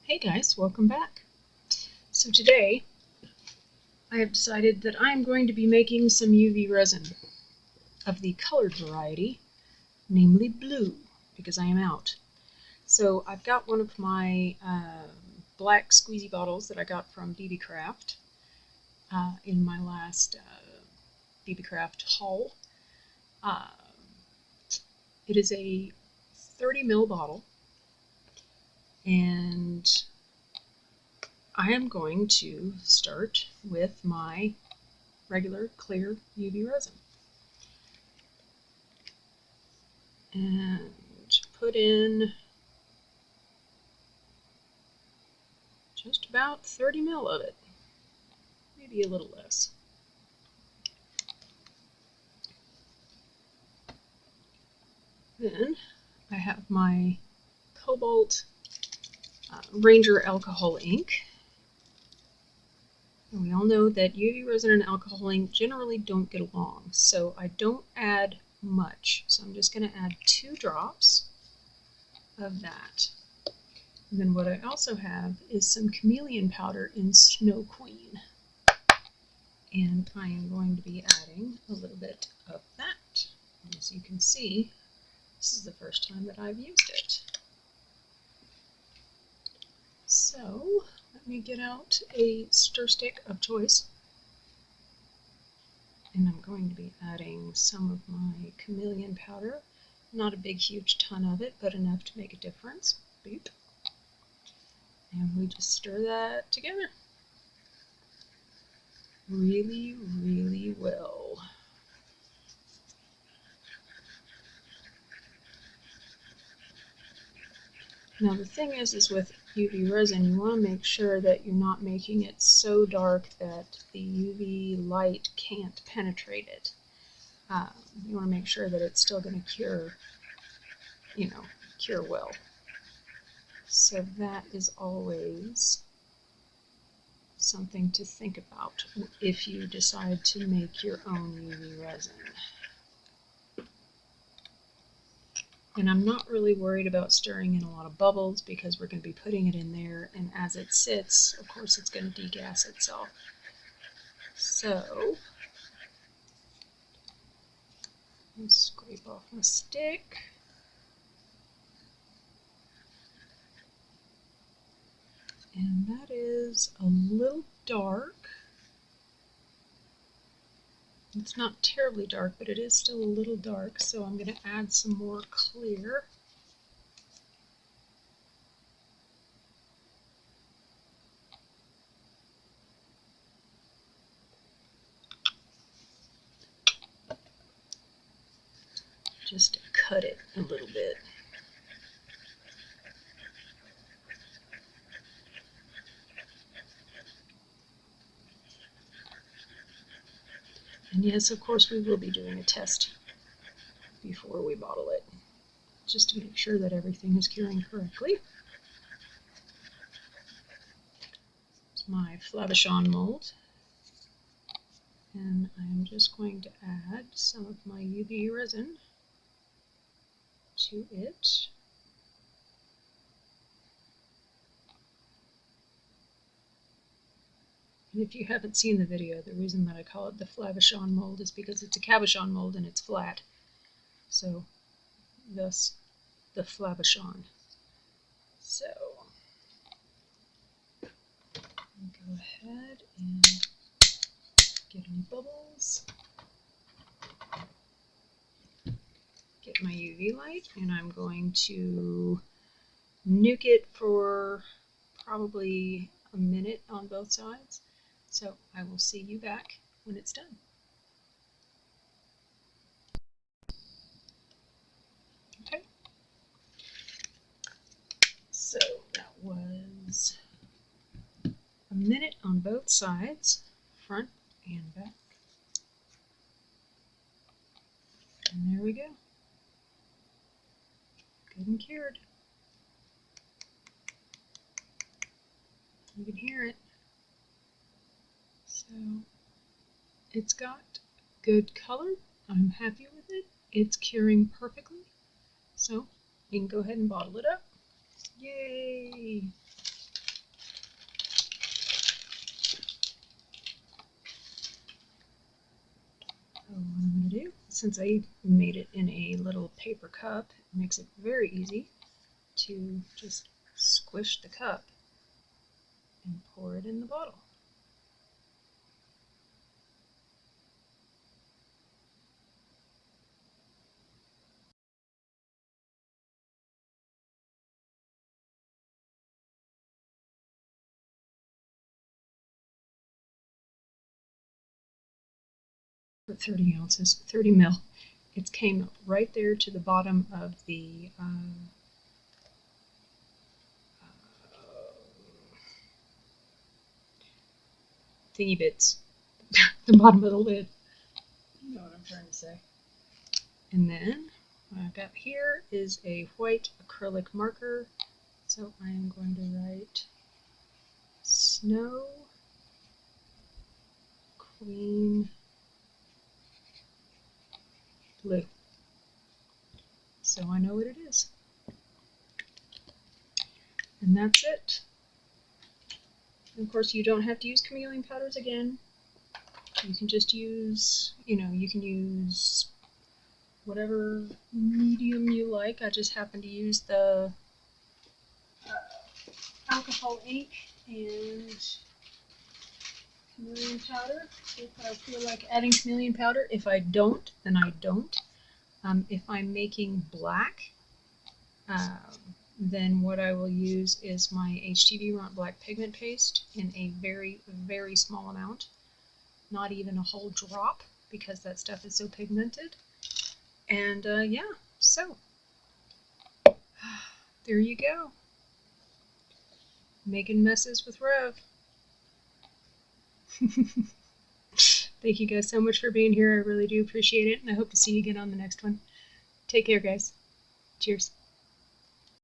Hey guys, welcome back. So today I have decided that I'm going to be making some UV resin of the colored variety, namely blue, because I am out. So I've got one of my black squeezy bottles that I got from BB Craft in my last BB Craft haul. It is a 30 ml bottle, and I am going to start with my regular clear UV resin and put in just about 30 ml of it, maybe a little less. Then I have my Cobalt Ranger alcohol ink. And we all know that UV resin and alcohol ink generally don't get along, so I don't add much. So I'm just going to add 2 drops of that. And then what I also have is some Chameleon powder in Snow Queen. And I am going to be adding a little bit of that. And as you can see, this is the first time that I've used it. So let me get out a stir stick of choice. And I'm going to be adding some of my Chameleon powder. Not a big, huge ton of it, but enough to make a difference. Boop. And we just stir that together really, really well. Now the thing is with UV resin, you want to make sure that you're not making it so dark that the UV light can't penetrate it. You want to make sure that it's still going to cure, cure well. So that is always something to think about if you decide to make your own UV resin. And I'm not really worried about stirring in a lot of bubbles because we're going to be putting it in there, and as it sits, of course, it's going to degas itself. So, I'll scrape off my stick. And that is a little dark. It's not terribly dark, but it is still a little dark, so I'm going to add some more clear. Just to cut it a little bit. And yes, of course, we will be doing a test before we bottle it, just to make sure that everything is curing correctly. It's my Flavichon mold, and I'm just going to add some of my UV resin to it. And if you haven't seen the video, the reason that I call it the Flavichon mold is because it's a cabochon mold and it's flat. So, thus, the Flavichon. So, go ahead and get any bubbles. Get my UV light, and I'm going to nuke it for probably a minute on both sides. So I will see you back when it's done. Okay. So that was a minute on both sides, front and back. And there we go. Good and cured. You can hear it. So it's got good color. I'm happy with it. It's curing perfectly. So you can go ahead and bottle it up. Yay! since I made it in a little paper cup, it makes it very easy to just squish the cup and pour it in the bottle. Put 30 ounces, 30 mil. It came right there to the bottom of the thingy bits, the bottom of the lid. You know what I'm trying to say. And then what I've got here is a white acrylic marker. So I am going to write Snow Queen Blue. So I know what it is. And that's it. And of course, you don't have to use chameleon powders again. You can just use, you can use whatever medium you like. I just happen to use the alcohol ink and chameleon powder if I feel like adding chameleon powder. If I don't, then I don't. If I'm making black, then what I will use is my HTV Ront Black pigment paste in a very, very small amount. Not even a whole drop, because that stuff is so pigmented. And yeah, so there you go. Making messes with Rev. Thank you guys so much for being here. I really do appreciate it, and I hope to see you again on the next one. Take care, guys. Cheers.